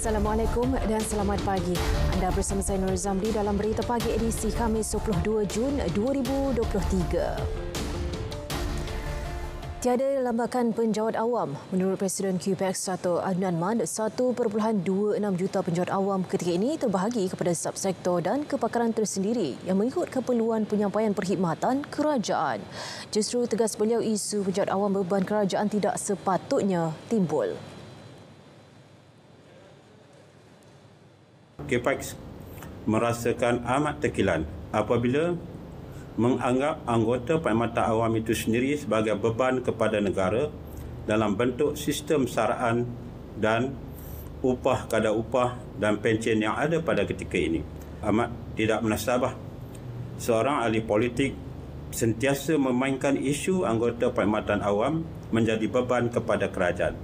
Assalamualaikum dan selamat pagi. Anda bersama saya Nur Zamri dalam Berita Pagi edisi Khamis 22 Jun 2023. Tiada lambakan penjawat awam. Menurut Presiden QPX Dato' Adnan Mat, 1.26 juta penjawat awam ketika ini terbahagi kepada subsektor dan kepakaran tersendiri yang mengikut keperluan penyampaian perkhidmatan kerajaan. Justru tegas beliau, isu penjawat awam beban kerajaan tidak sepatutnya timbul. QPX merasakan amat tekilan apabila menganggap anggota perkhidmatan awam itu sendiri sebagai beban kepada negara dalam bentuk sistem saraan dan upah, kadar upah dan pencen yang ada pada ketika ini. Amat tidak menasabah seorang ahli politik sentiasa memainkan isu anggota perkhidmatan awam menjadi beban kepada kerajaan.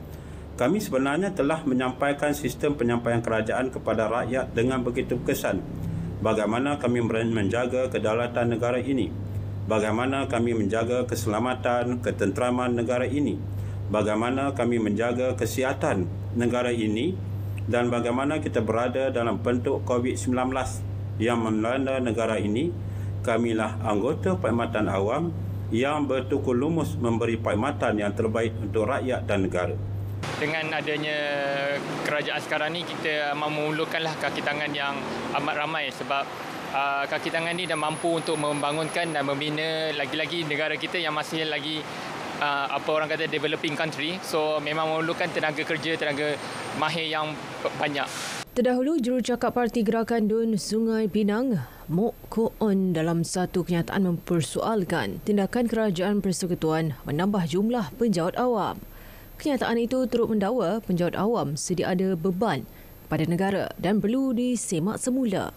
Kami sebenarnya telah menyampaikan sistem penyampaian kerajaan kepada rakyat dengan begitu kesan. Bagaimana kami menjaga kedaulatan negara ini, bagaimana kami menjaga keselamatan, ketenteraman negara ini, bagaimana kami menjaga kesihatan negara ini dan bagaimana kita berada dalam bentuk COVID-19 yang melanda negara ini. Kamilah anggota perkhidmatan awam yang bertukar lumus memberi perkhidmatan yang terbaik untuk rakyat dan negara. Dengan adanya kerajaan sekarang ni, kita memerlukanlah kaki tangan yang amat ramai sebab kaki tangan ni dah mampu untuk membangunkan dan membina lagi-lagi negara kita yang masih lagi apa orang kata developing country. So memang memerlukan tenaga kerja, tenaga mahir yang banyak. Terdahulu, jurucakap Parti Gerakan Dun Sungai Pinang, Mok Ko On, dalam satu kenyataan mempersoalkan tindakan kerajaan persekutuan menambah jumlah penjawat awam. Kenyataan itu turut mendakwa penjawat awam sedia ada beban pada negara dan perlu disemak semula.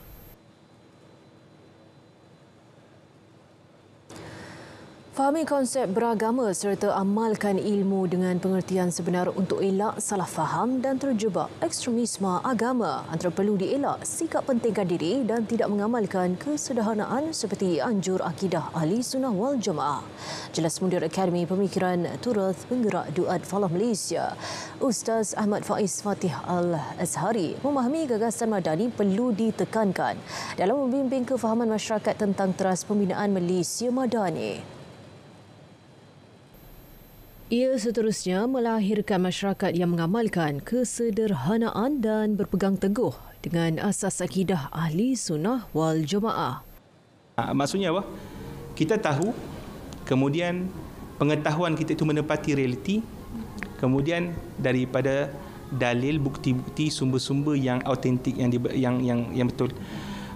Fahami konsep beragama serta amalkan ilmu dengan pengertian sebenar untuk elak salah faham dan terjebak ekstremisme agama. Antara perlu dielak sikap pentingkan diri dan tidak mengamalkan kesederhanaan seperti anjur akidah Ahli Sunnah wal Jamaah. Jelas Mudir Akademi Pemikiran Turath Penggerak Duat Falah Malaysia, Ustaz Ahmad Faiz Fatih Al-Azhari, memahami gagasan madani perlu ditekankan dalam membimbing kefahaman masyarakat tentang teras pembinaan Malaysia Madani. Ia seterusnya melahirkan masyarakat yang mengamalkan kesederhanaan dan berpegang teguh dengan asas akidah Ahli Sunnah wal Jamaah. Maksudnya apa? Kita tahu, kemudian pengetahuan kita itu menepati realiti, kemudian daripada dalil, bukti-bukti, sumber-sumber yang autentik, yang betul.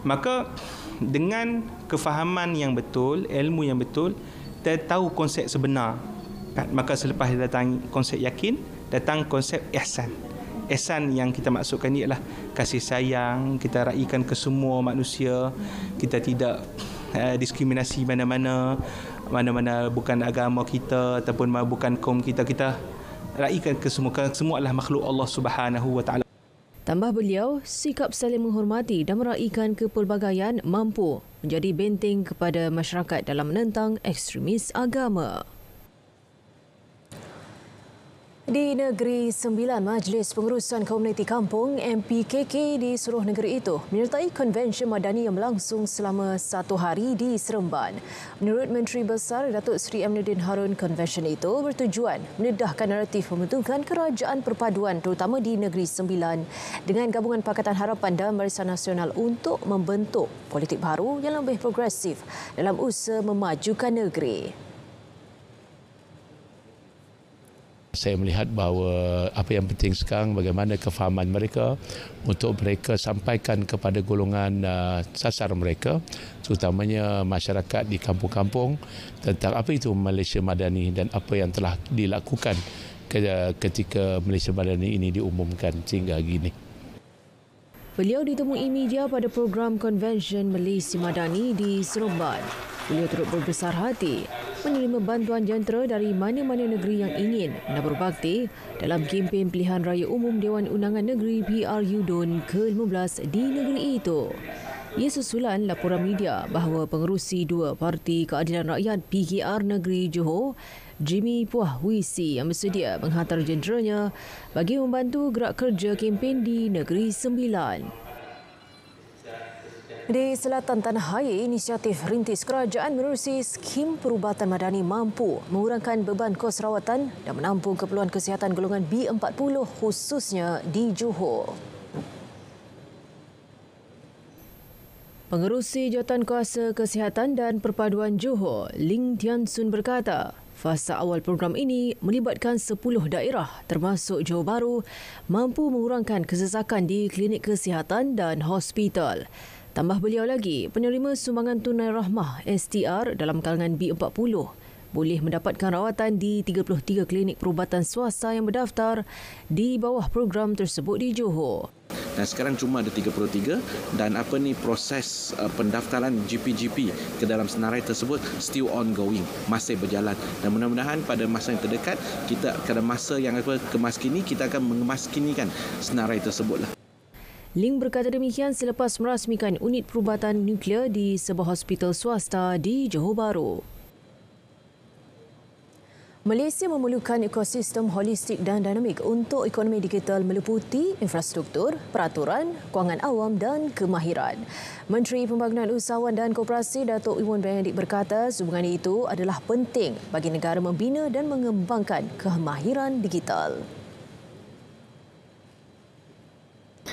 Maka dengan kefahaman yang betul, ilmu yang betul, kita tahu konsep sebenar. Maka selepas datang konsep yakin, datang konsep ihsan. Ihsan yang kita maksudkan ni adalah kasih sayang, kita raikan ke semua manusia, kita tidak diskriminasi mana-mana bukan agama kita ataupun bukan kaum kita, kita raikan ke semua adalah makhluk Allah Subhanahu wa taala. Tambah beliau, sikap saling menghormati dan meraikan kepelbagaian mampu menjadi benteng kepada masyarakat dalam menentang ekstremis agama. Di Negeri Sembilan, Majlis Pengurusan Komuniti Kampung MPKK di seluruh negeri itu menyertai konvensyen madani yang berlangsung selama 1 hari di Seremban. Menurut Menteri Besar Datuk Seri Aminuddin Harun, konvensyen itu bertujuan mendedahkan naratif pembentukan kerajaan perpaduan terutama di Negeri Sembilan dengan gabungan Pakatan Harapan dan Barisan Nasional untuk membentuk politik baru yang lebih progresif dalam usaha memajukan negeri. Saya melihat bahawa apa yang penting sekarang bagaimana kefahaman mereka untuk mereka sampaikan kepada golongan sasar mereka, terutamanya masyarakat di kampung-kampung, tentang apa itu Malaysia Madani dan apa yang telah dilakukan ketika Malaysia Madani ini diumumkan sehingga hari ini. Beliau ditemui media pada program konvensyen Malaysia Madani di Seremban. Beliau turut berbesar hati menerima bantuan jentera dari mana-mana negeri yang ingin berbakti dalam kempen pilihan raya umum Dewan Undangan Negeri PRU DUN ke-15 di negeri itu. Ia susulan laporan media bahawa pengerusi dua Parti Keadilan Rakyat PKR Negeri Johor Jimmy Puah Wisi yang bersedia menghantar jenderanya bagi membantu gerak kerja kempen di Negeri Sembilan. Di selatan tanah air, inisiatif rintis kerajaan menerusi skim perubatan madani mampu mengurangkan beban kos rawatan dan menampung keperluan kesihatan golongan B40 khususnya di Johor. Pengerusi Jawatankuasa Kesihatan dan Perpaduan Johor, Ling Tian Sun berkata, fasa awal program ini melibatkan 10 daerah termasuk Johor Bahru mampu mengurangkan kesesakan di klinik kesihatan dan hospital. Tambah beliau lagi, penerima sumbangan tunai rahmah STR dalam kalangan B40 boleh mendapatkan rawatan di 33 klinik perubatan swasta yang berdaftar di bawah program tersebut di Johor. Dan sekarang cuma ada 33 dan proses pendaftaran GP-GP ke dalam senarai tersebut still ongoing, masih berjalan. Dan mudah-mudahan pada masa yang terdekat, kita pada masa yang kemaskini, kita akan mengemaskinikan senarai tersebutlah. Ling berkata demikian selepas merasmikan unit perubatan nuklear di sebuah hospital swasta di Johor Bahru. Malaysia memerlukan ekosistem holistik dan dinamik untuk ekonomi digital meliputi infrastruktur, peraturan, kewangan awam dan kemahiran. Menteri Pembangunan Usahawan dan Koperasi Datuk Iwan Benedict berkata sumbangan itu adalah penting bagi negara membina dan mengembangkan kemahiran digital.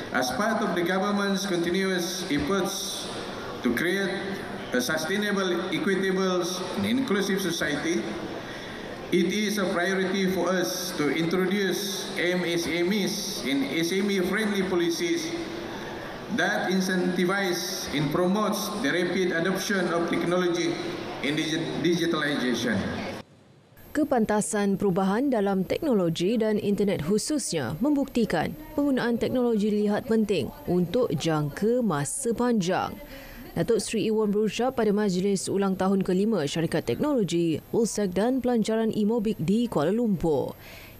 As part of the government's continuous efforts to create a sustainable, equitable and inclusive society, it is a priority for us to introduce MSMEs and SME-friendly policies that incentivize and promotes the rapid adoption of technology and digitalization. Kepantasan perubahan dalam teknologi dan internet khususnya membuktikan penggunaan teknologi dilihat penting untuk jangka masa panjang. Datuk Seri Iwan berucap pada majlis ulang tahun ke-5 Syarikat Teknologi, Ulsek dan Pelancaran Imobic di Kuala Lumpur.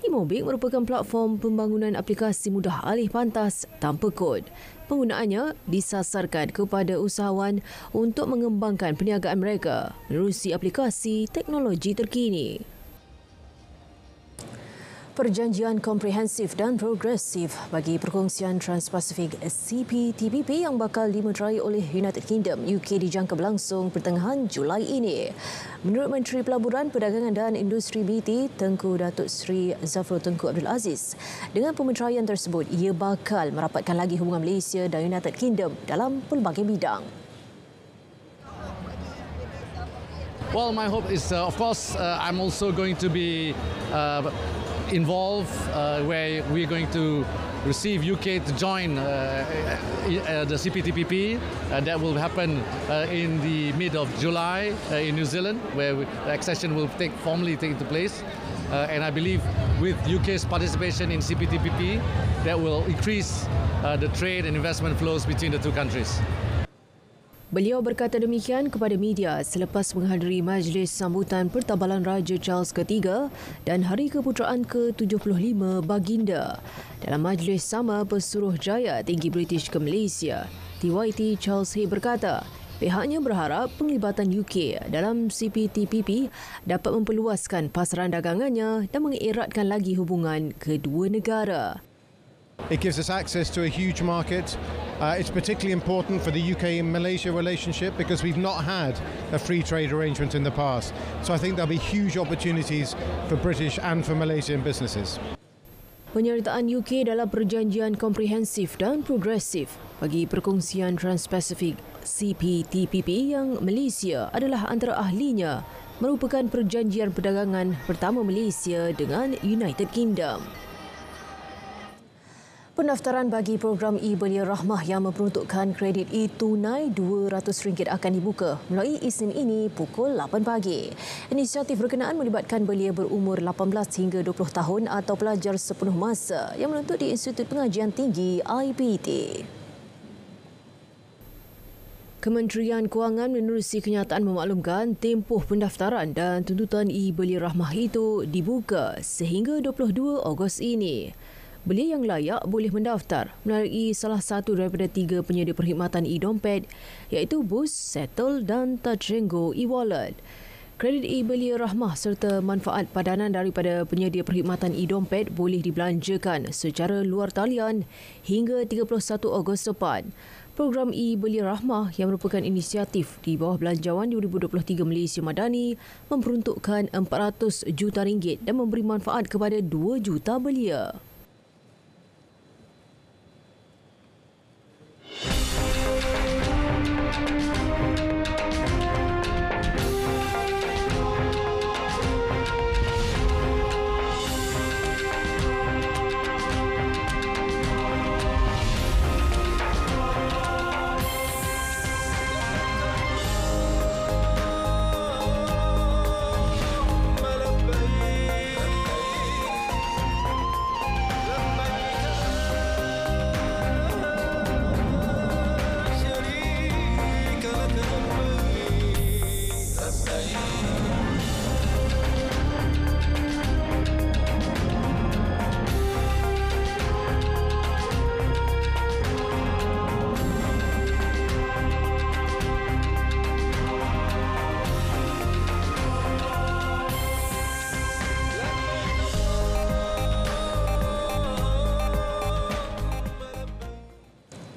Imobic merupakan platform pembangunan aplikasi mudah alih pantas tanpa kod. Penggunaannya disasarkan kepada usahawan untuk mengembangkan perniagaan mereka menerusi aplikasi teknologi terkini. Perjanjian komprehensif dan progresif bagi perkongsian Trans-Pasifik CPTPP yang bakal dimeterai oleh United Kingdom UK dijangka berlangsung pertengahan Julai ini. Menurut Menteri Pelaburan, Perdagangan dan Industri BT Tengku Datuk Seri Zafrul Tengku Abdul Aziz, dengan pemeteraian tersebut ia bakal merapatkan lagi hubungan Malaysia dan United Kingdom dalam pelbagai bidang. Well, my hope is, of course, I'm also going to be involved where we're going to receive UK to join the CPTPP. That will happen in the mid of July in New Zealand, where the accession will formally take place. And I believe with UK's participation in CPTPP, that will increase the trade and investment flows between the two countries. Beliau berkata demikian kepada media selepas menghadiri majlis sambutan Pertabalan Raja Charles III dan Hari Keputeraan ke-75 Baginda. Dalam majlis sama, Pesuruhjaya Tinggi British ke Malaysia, TYT Charles Hay berkata, pihaknya berharap penglibatan UK dalam CPTPP dapat memperluaskan pasaran dagangannya dan mengeratkan lagi hubungan kedua negara. It gives us access to a huge market. It's particularly important for the UK and Malaysia relationship because we've not had a free trade arrangement in the past. So I think there'll be huge opportunities for British and for Malaysian businesses. Penyertaan UK dalam perjanjian komprehensif dan progresif bagi perkongsian Trans-Pasifik CPTPP yang Malaysia adalah antara ahlinya merupakan perjanjian perdagangan pertama Malaysia dengan United Kingdom. Pendaftaran bagi program e-Belia Rahmah yang memperuntukkan kredit e-tunai RM200 akan dibuka mulai Isnin ini pukul 8 pagi. Inisiatif berkenaan melibatkan belia berumur 18 hingga 20 tahun atau pelajar sepenuh masa yang menuntut di Institut Pengajian Tinggi IPT. Kementerian Kewangan menerusi kenyataan memaklumkan tempoh pendaftaran dan tuntutan e-Belia Rahmah itu dibuka sehingga 22 Ogos ini. Belia yang layak boleh mendaftar melalui salah satu daripada 3 penyedia perkhidmatan e-dompet iaitu Boost, Settle dan Touchengo e-wallet. Kredit e-Belia Rahmah serta manfaat padanan daripada penyedia perkhidmatan e-dompet boleh dibelanjakan secara luar talian hingga 31 Ogos depan. Program e-Belia Rahmah yang merupakan inisiatif di bawah Belanjawan 2023 Malaysia Madani memperuntukkan RM400 juta dan memberi manfaat kepada 2 juta belia.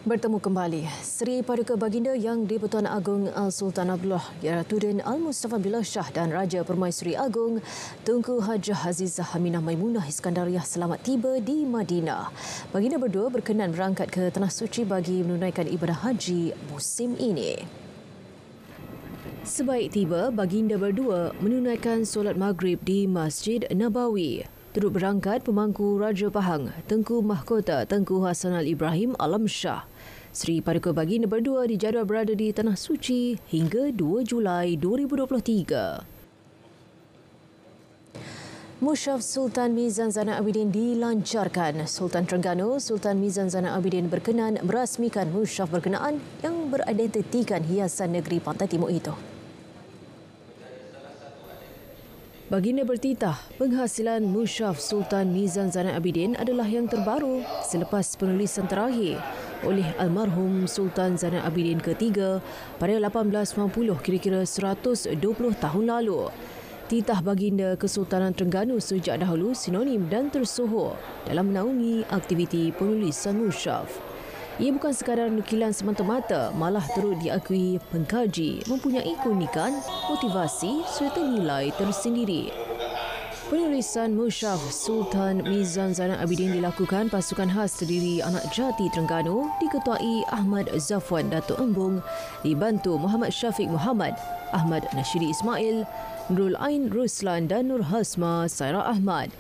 Bertemu kembali. Seri Paduka Baginda Yang di-Pertuan Agong Al-Sultan Abdullah Yaratuddin Al-Mustafa Billah Shah dan Raja Permaisuri Agong Tunku Hajah Azizah Aminah Maimunah Iskandariah selamat tiba di Madinah. Baginda berdua berkenan berangkat ke Tanah Suci bagi menunaikan ibadah haji musim ini. Sebaik tiba, baginda berdua menunaikan solat maghrib di Masjid Nabawi. Turut berangkat pemangku Raja Pahang, Tengku Mahkota Tengku Hasan Al-Ibrahim Alam Shah. Seri Paduka Baginda berdua dijadual berada di Tanah Suci hingga 2 Julai 2023. Musyaf Sultan Mizan Zainal Abidin dilancarkan. Sultan Terengganu, Sultan Mizan Zainal Abidin berkenan merasmikan musyaf berkenaan yang beridentitikan hiasan negeri Pantai Timur itu. Baginda bertitah, penghasilan musyaf Sultan Mizan Zainal Abidin adalah yang terbaru selepas penulisan terakhir oleh almarhum Sultan Zainal Abidin ketiga pada 1890, kira-kira 120 tahun lalu. Titah baginda Kesultanan Terengganu sejak dahulu sinonim dan tersohor dalam menaungi aktiviti penulisan musyaf. Ia bukan sekadar nukilan semata-mata, malah turut diakui pengkaji mempunyai keunikan, motivasi serta nilai tersendiri. Penulisan musyaf Sultan Mizan Zainal Abidin dilakukan pasukan khas terdiri anak jati Terengganu diketuai Ahmad Zafwan Datuk Embung, dibantu Muhammad Syafiq Muhammad, Ahmad Nashidi Ismail, Nurul Ain Ruslan dan Nur Hasma Saira Ahmad.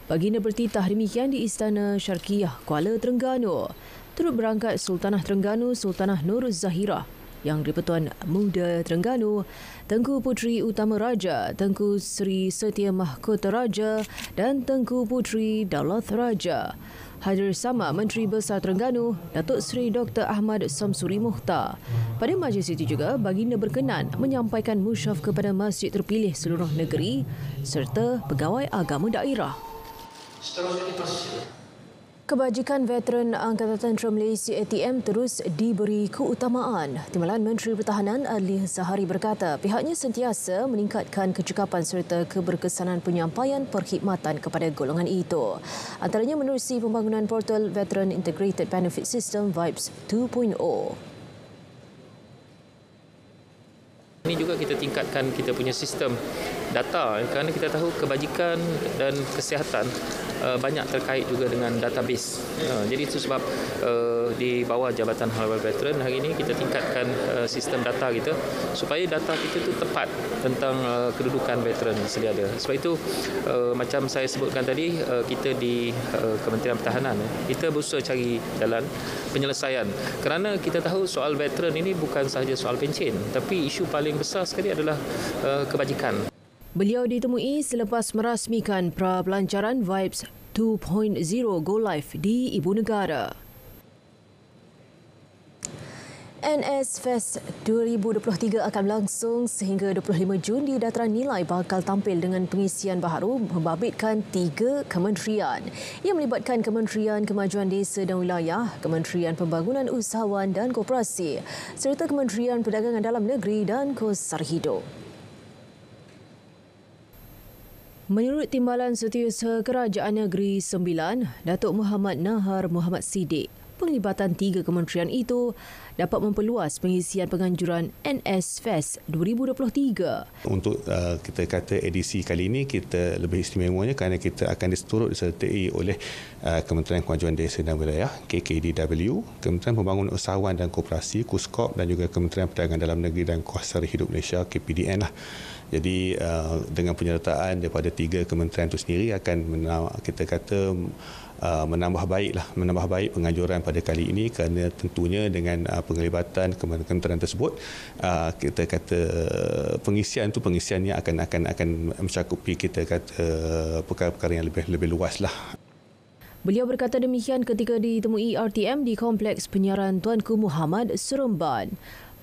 Baginda bertitah demikian di Istana Syarkiyah Kuala Terengganu. Turut berangkat Sultanah Terengganu Sultanah Nur Zahirah, Yang di-Pertuan Muda Terengganu, Tengku Puteri Utama Raja, Tengku Seri Setia Mahkota Raja dan Tengku Puteri Daulat Raja. Hadir sama Menteri Besar Terengganu, Datuk Seri Dr. Ahmad Samsuri Mukhtar. Pada majlis itu juga, baginda berkenan menyampaikan musyaf kepada masjid terpilih seluruh negeri serta pegawai agama daerah. Kebajikan Veteran Angkatan Tentera Malaysia ATM terus diberi keutamaan. Timbalan Menteri Pertahanan Adli Zahari berkata pihaknya sentiasa meningkatkan kecekapan serta keberkesanan penyampaian perkhidmatan kepada golongan itu. Antaranya menerusi pembangunan portal Veteran Integrated Benefit System VIBES 2.0. Ini juga kita tingkatkan kita punya sistem data kerana kita tahu kebajikan dan kesihatan banyak terkait juga dengan database. Jadi itu sebab di bawah Jabatan Hal Veteran hari ini kita tingkatkan sistem data kita supaya data kita itu tepat tentang kedudukan veteran sedia ada. Sebab itu macam saya sebutkan tadi, kita di Kementerian Pertahanan kita berusaha cari jalan penyelesaian kerana kita tahu soal veteran ini bukan sahaja soal pencen, tapi isu paling besar sekali adalah kebajikan. Beliau ditemui selepas merasmikan pra-pelancaran VIBES 2.0 Go Live di Ibu Negara. NS Fest 2023 akan berlangsung sehingga 25 Jun di Dataran Nilai bakal tampil dengan pengisian baharu membabitkan 3 kementerian. Ia melibatkan Kementerian Kemajuan Desa dan Wilayah, Kementerian Pembangunan Usahawan dan Koperasi serta Kementerian Perdagangan Dalam Negeri dan Kos Sara Hidup. Menurut Timbalan Setiausaha Kerajaan Negeri Sembilan, Datuk Muhammad Nahar Muhammad Siddiq, penglibatan 3 kementerian itu dapat memperluas pengisian penganjuran NSFES 2023. Untuk kita kata edisi kali ini, kita lebih istimewanya kerana kita akan diseturut disertai oleh Kementerian Kemajuan Desa dan Wilayah, KKDW, Kementerian Pembangunan Usahawan dan Koperasi, KUSKOP, dan juga Kementerian Perdagangan Dalam Negeri dan Kuasa Hidup Malaysia, KPDN lah. Jadi dengan penyertaan daripada 3 kementerian itu sendiri akan kita kata menambah baik penganjuran pada kali ini, kerana tentunya dengan penglibatan kementerian tersebut kita kata pengisiannya akan mencakupi kita kata perkara-perkara yang lebih luas lah. Beliau berkata demikian ketika ditemui RTM di Kompleks Penyiaran Tuanku Muhammad, Seremban.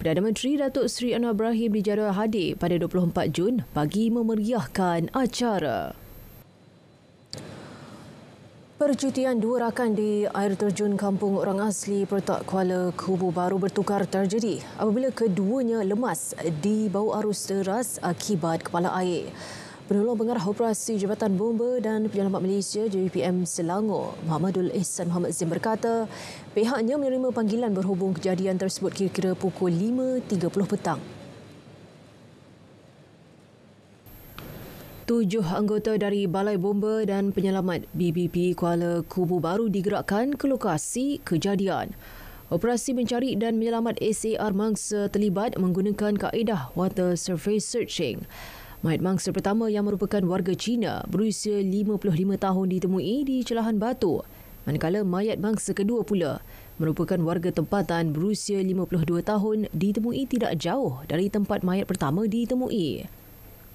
Perdana Menteri Datuk Seri Anwar Ibrahim dijadual hadir pada 24 Jun bagi memeriahkan acara. Percutian 2 rakan di air terjun kampung orang asli Pertak Kuala Kubu Baru bertukar terjadi apabila keduanya lemas di bawah arus deras akibat kepala air. Penolong Pengarah Operasi Jabatan Bomba dan Penyelamat Malaysia JBPM Selangor, Muhammadul Ihsan Muhammad Zim berkata, pihaknya menerima panggilan berhubung kejadian tersebut kira-kira pukul 5.30 petang. 7 anggota dari Balai Bomba dan Penyelamat BBP Kuala Kubu Baru digerakkan ke lokasi kejadian. Operasi mencari dan menyelamat SAR mangsa terlibat menggunakan kaedah water surface searching. Mayat mangsa pertama yang merupakan warga Cina berusia 55 tahun ditemui di celahan batu, manakala mayat mangsa kedua pula merupakan warga tempatan berusia 52 tahun ditemui tidak jauh dari tempat mayat pertama ditemui.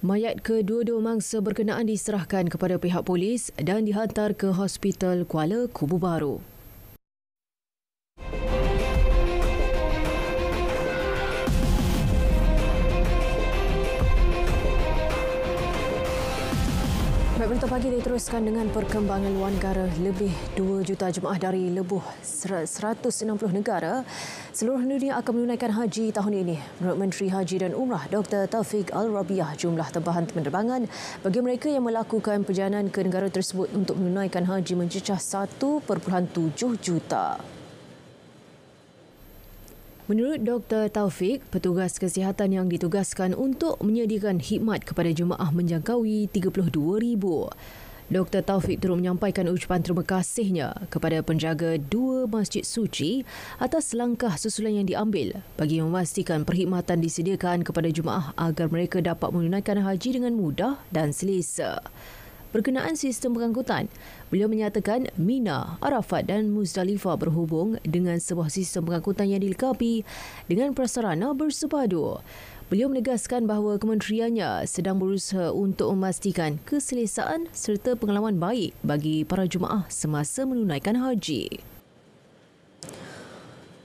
Mayat kedua-dua mangsa berkenaan diserahkan kepada pihak polis dan dihantar ke Hospital Kuala Kubu Baru. Berita pagi diteruskan dengan perkembangan luar negara. Lebih 2 juta jemaah dari lebih 160 negara seluruh dunia akan menunaikan haji tahun ini. Menurut Menteri Haji dan Umrah Dr. Taufik Al-Rabiah, jumlah tempahan penerbangan bagi mereka yang melakukan perjalanan ke negara tersebut untuk menunaikan haji mencecah 1.7 juta. Menurut Dr. Taufik, petugas kesihatan yang ditugaskan untuk menyediakan khidmat kepada jemaah menjangkaui 32,000. Dr. Taufik turut menyampaikan ucapan terima kasihnya kepada penjaga 2 masjid suci atas langkah susulan yang diambil bagi memastikan perkhidmatan disediakan kepada jemaah agar mereka dapat menunaikan haji dengan mudah dan selesa. Berkenaan sistem pengangkutan, beliau menyatakan Mina, Arafat dan Muzdalifah berhubung dengan sebuah sistem pengangkutan yang dilengkapi dengan prasarana bersepadu. Beliau menegaskan bahawa kementeriannya sedang berusaha untuk memastikan keselesaan serta pengalaman baik bagi para jemaah semasa menunaikan haji.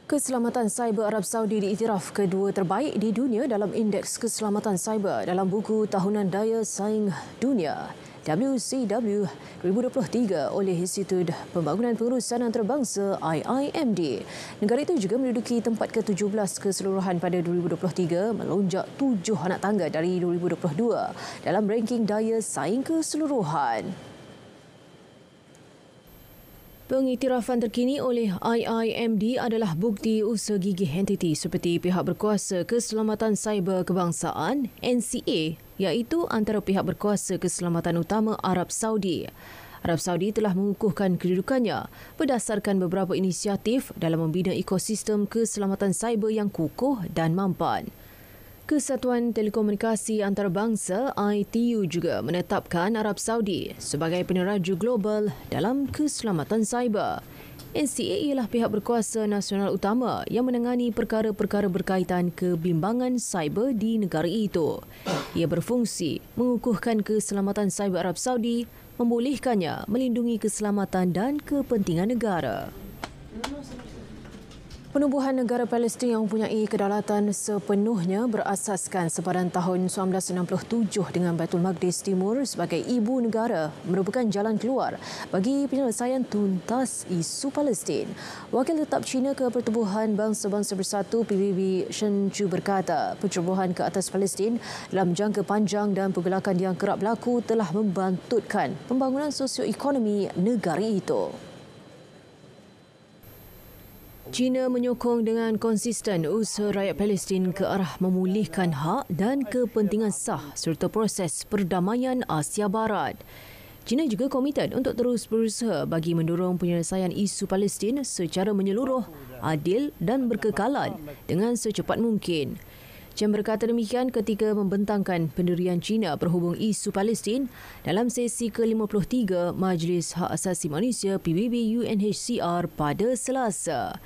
Keselamatan Cyber Arab Saudi diiktiraf kedua terbaik di dunia dalam Indeks Keselamatan Cyber dalam buku tahunan Daya Saing Dunia WCW 2023 oleh Institut Pembangunan Pengurusan Antarabangsa IIMD. Negara itu juga menduduki tempat ke-17 keseluruhan pada 2023, melonjak 7 anak tangga dari 2022 dalam ranking daya saing keseluruhan. Pengiktirafan terkini oleh IIMD adalah bukti usaha gigih entiti seperti Pihak Berkuasa Keselamatan Cyber Kebangsaan NCA, iaitu antara pihak berkuasa keselamatan utama Arab Saudi. Arab Saudi telah mengukuhkan kedudukannya berdasarkan beberapa inisiatif dalam membina ekosistem keselamatan cyber yang kukuh dan mampan. Kesatuan Telekomunikasi Antarabangsa ITU juga menetapkan Arab Saudi sebagai peneraju global dalam keselamatan cyber. NCA ialah pihak berkuasa nasional utama yang menangani perkara-perkara berkaitan kebimbangan cyber di negara itu. Ia berfungsi mengukuhkan keselamatan cyber Arab Saudi, membolehkannya melindungi keselamatan dan kepentingan negara. Penubuhan negara Palestin yang mempunyai kedaulatan sepenuhnya berasaskan sepadan tahun 1967 dengan Baitul Maqdis Timur sebagai ibu negara merupakan jalan keluar bagi penyelesaian tuntas isu Palestin. Wakil Tetap Cina ke Pertubuhan Bangsa-Bangsa Bersatu PBB Shen Chu berkata, pencerobohan ke atas Palestin dalam jangka panjang dan pergolakan yang kerap berlaku telah membantutkan pembangunan sosioekonomi negara itu. China menyokong dengan konsisten usaha rakyat Palestin ke arah memulihkan hak dan kepentingan sah serta proses perdamaian Asia Barat. China juga komited untuk terus berusaha bagi mendorong penyelesaian isu Palestin secara menyeluruh, adil dan berkekalan dengan secepat mungkin. Chen berkata demikian ketika membentangkan pendirian China berhubung isu Palestin dalam sesi ke-53 Majlis Hak Asasi Manusia PBB UNHCR pada Selasa.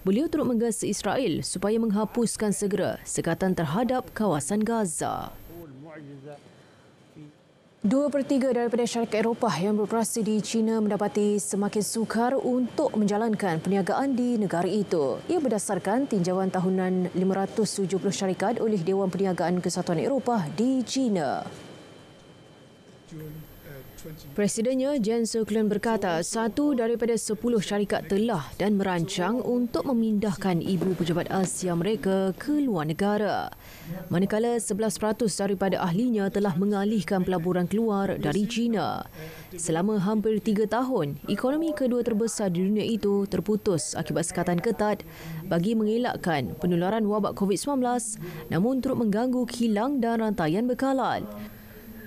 Beliau turut menggesa Israel supaya menghapuskan segera sekatan terhadap kawasan Gaza. 2/3 daripada syarikat Eropah yang beroperasi di China mendapati semakin sukar untuk menjalankan perniagaan di negara itu. Ia berdasarkan tinjauan tahunan 570 syarikat oleh Dewan Perniagaan Kesatuan Eropah di China. Presidennya Jens Soklen berkata 1 daripada 10 syarikat telah dan merancang untuk memindahkan ibu pejabat Asia mereka ke luar negara. Manakala 11% daripada ahlinya telah mengalihkan pelaburan keluar dari China. Selama hampir 3 tahun, ekonomi kedua terbesar di dunia itu terputus akibat sekatan ketat bagi mengelakkan penularan wabak COVID-19 namun turut mengganggu kilang dan rantaian bekalan.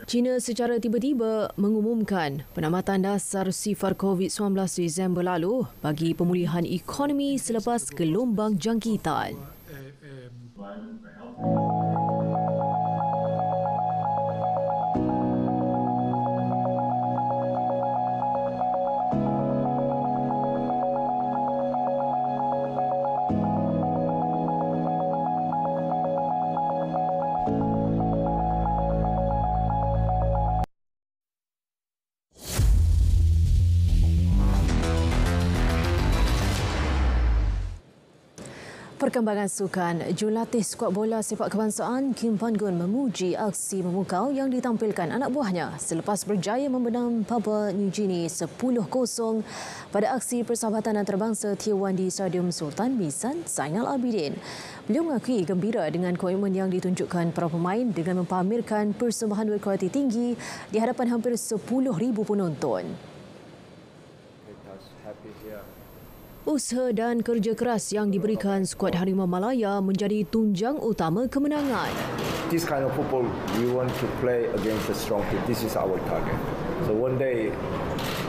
China secara tiba-tiba mengumumkan penamatan dasar sifar COVID-19 Disember lalu bagi pemulihan ekonomi selepas gelombang jangkitan. Perkembangan sukan, jurulatih skuad bola sepak kebangsaan Kim Pan-gun memuji aksi memukau yang ditampilkan anak buahnya selepas berjaya membenam Papua New Guinea 10-0 pada aksi persahabatan antarabangsa Tier 1 di Stadium Sultan Misan Zainal Abidin. Beliau mengakui gembira dengan komitmen yang ditunjukkan para pemain dengan mempamerkan persembahan berkualiti tinggi di hadapan hampir 10,000 penonton. Usaha dan kerja keras yang diberikan skuad Harimau Malaya menjadi tunjang utama kemenangan. This kind of football we want to play against a strong team. This is our target. So one day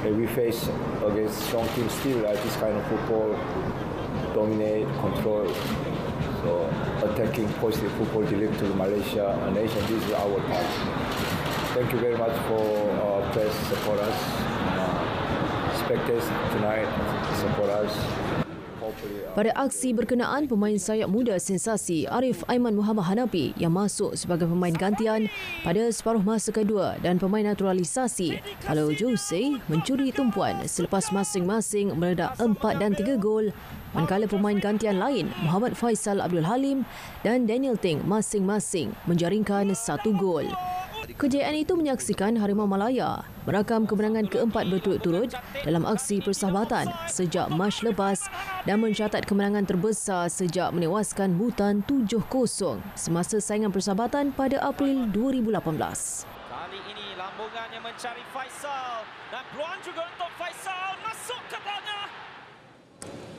we face against strong teams still this kind of football dominate, control. So attacking positive football delivered to Malaysia and nation. This is our target. Thank you very much for press support us. Pada aksi berkenaan, pemain sayap muda sensasi Arif Aiman Muhammad Hanapi yang masuk sebagai pemain gantian pada separuh masa kedua dan pemain naturalisasi Paulo Jose mencuri tumpuan selepas masing-masing meledak 4 dan 3 gol, manakala pemain gantian lain Muhammad Faisal Abdul Halim dan Daniel Ting masing-masing menjaringkan 1 gol. Kejayaan itu menyaksikan Harimau Malaya merakam kemenangan keempat berturut-turut dalam aksi persahabatan sejak Mac lepas dan mencatat kemenangan terbesar sejak menewaskan Bhutan 7-0 semasa saingan persahabatan pada April 2018. Kali ini lambungannya mencari Faisal dan peluang juga untuk Faisal masuk ke belakang.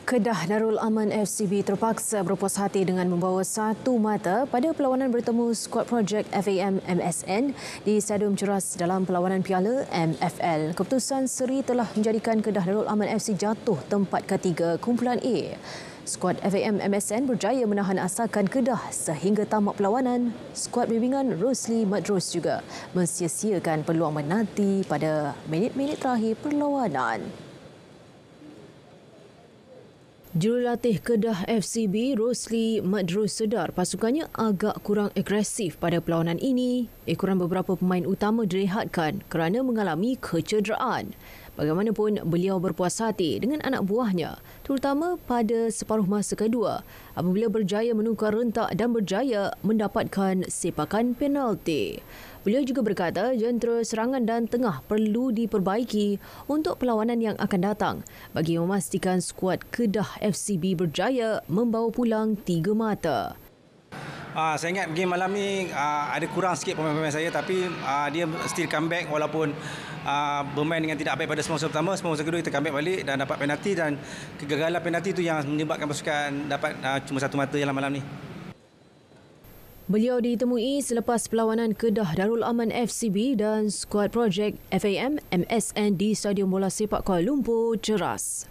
Kedah Darul Aman FCB terpaksa berpuas hati dengan membawa satu mata pada perlawanan bertemu skuad projek FAM MSN di Stadium Ceras dalam perlawanan Piala MFL. Keputusan seri telah menjadikan Kedah Darul Aman FC jatuh tempat ketiga kumpulan A. Skuad FAM MSN berjaya menahan asakan Kedah sehingga tamat perlawanan. Skuad bimbingan Rosli Madros juga mensia-siakan peluang menanti pada minit-minit terakhir perlawanan. Jurulatih Kedah FCB Rosli Madrus sedar pasukannya agak kurang agresif pada perlawanan ini. Ekoran beberapa pemain utama direhatkan kerana mengalami kecederaan. Bagaimanapun, beliau berpuas hati dengan anak buahnya, terutama pada separuh masa kedua apabila berjaya menukar rentak dan berjaya mendapatkan sepakan penalti. Beliau juga berkata jentera serangan dan tengah perlu diperbaiki untuk perlawanan yang akan datang bagi memastikan skuad Kedah FCB berjaya membawa pulang 3 mata. Saya ingat game malam ni ada kurang sikit pemain-pemain saya, tapi dia still comeback walaupun bermain dengan tidak baik pada semasa pertama. Semasa kedua kita comeback balik dan dapat penalti, dan kegagalan penalti itu yang menyebabkan pasukan dapat cuma 1 mata dalam malam ni. Beliau ditemui selepas perlawanan Kedah Darul Aman FCB dan skuad projek FAM MSN di Stadium Bola Sepak Kuala Lumpur Ceras.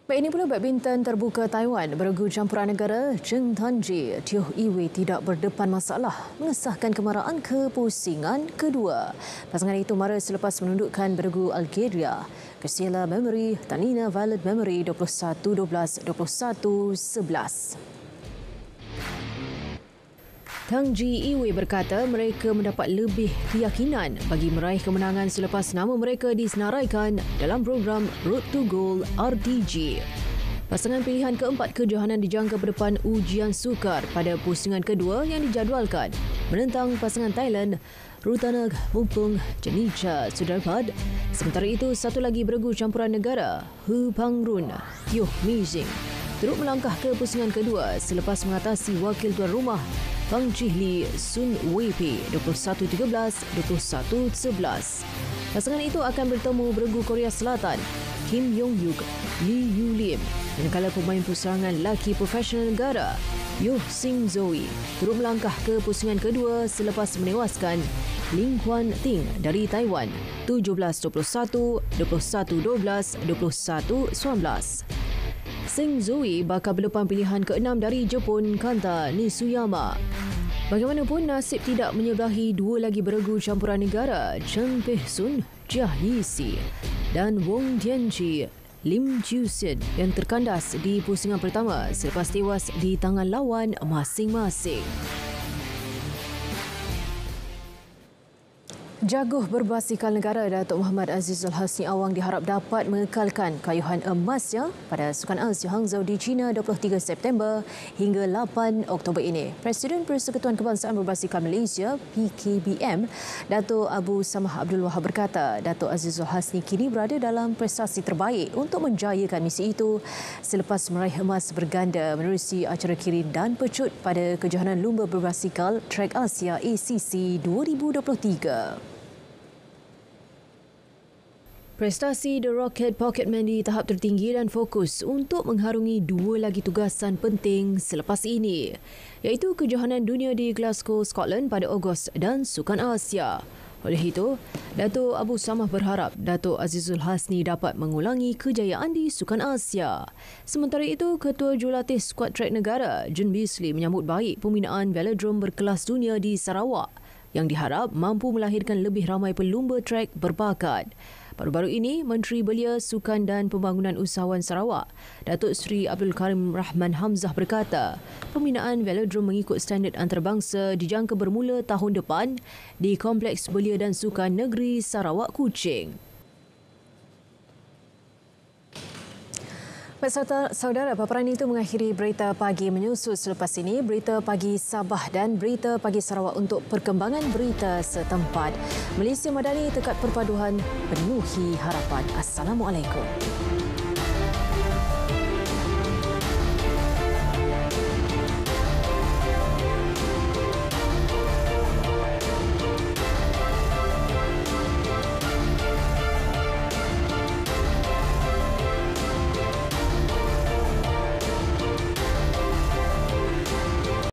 Baik, ini pula badminton terbuka Taiwan. Beregu campuran negara Cheng Tanji Tioh Iwei tidak berdepan masalah mengesahkan kemarahan kepusingan kedua. Pasangan itu mara selepas menundukkan beregu Algeria Graciela Memory Tanina Violet Memory 21-12, 21-11. Tang Ji Iwei berkata mereka mendapat lebih keyakinan bagi meraih kemenangan selepas nama mereka disenaraikan dalam program Road to Goal RTG. Pasangan pilihan keempat kejohanan dijangka berdepan ujian sukar pada pusingan kedua yang dijadualkan menentang pasangan Thailand Rutanag Mumpung Jenica Sudarpad. Sementara itu, satu lagi beregu campuran negara Hu Pangrun Tioh Mizing turut melangkah ke pusingan kedua selepas mengatasi wakil tuan rumah Pang Chihli Sun Weipi 21-13, 21-11. Pasangan itu akan bertemu beregu Korea Selatan Kim Yong-yuk, Lee Yu-lim, manakala pemain pusarangan lelaki profesional negara Yoh Sing Zoe turut melangkah ke pusingan kedua selepas menewaskan Ling Kuan Ting dari Taiwan 17-21, 21-12, 21-19. Sing Zoe bakal berdepan pilihan ke-6 dari Jepun Kanta Nishiyama. Bagaimanapun, nasib tidak menyebelahi dua lagi beregu campuran negara Chen Peh-sun, Jia Yi-si dan Wong Tianqi Lim Chiu-sin yang terkandas di pusingan pertama selepas tewas di tangan lawan masing-masing. Jaguh berbasikal negara Datuk Muhammad Azizul Hasni Awang diharap dapat mengekalkan kayuhan emasnya pada Sukan Asia Hangzhou di China 23 September hingga 8 Oktober ini. Presiden Persekutuan Kebangsaan Berbasikal Malaysia PKBM, Datuk Abu Samah Abdul Wahab berkata Datuk Azizul Hasni kini berada dalam prestasi terbaik untuk menjayakan misi itu selepas meraih emas berganda menerusi acara kirim dan pecut pada kejohanan lumba berbasikal Trek Asia ACC 2023. Prestasi The Rocket Pocketman di tahap tertinggi dan fokus untuk mengharungi dua lagi tugasan penting selepas ini, iaitu kejohanan dunia di Glasgow, Scotland pada Ogos dan Sukan Asia. Oleh itu, Datuk Abu Samah berharap Datuk Azizul Hasni dapat mengulangi kejayaan di Sukan Asia. Sementara itu, Ketua Jurulatih Skuad Trek Negara Jun Bisley menyambut baik pembinaan velodrome berkelas dunia di Sarawak yang diharap mampu melahirkan lebih ramai pelumba trek berbakat. Baru-baru ini, Menteri Belia, Sukan dan Pembangunan Usahawan Sarawak, Datuk Seri Abdul Karim Rahman Hamzah berkata, pembinaan velodrome mengikut standard antarabangsa dijangka bermula tahun depan di Kompleks Belia dan Sukan Negeri Sarawak Kuching. Saudara, paparan itu mengakhiri berita pagi. Menyusul selepas ini berita pagi Sabah dan berita pagi Sarawak untuk perkembangan berita setempat. Malaysia Madani, tekad perpaduan penuhi harapan. Assalamualaikum.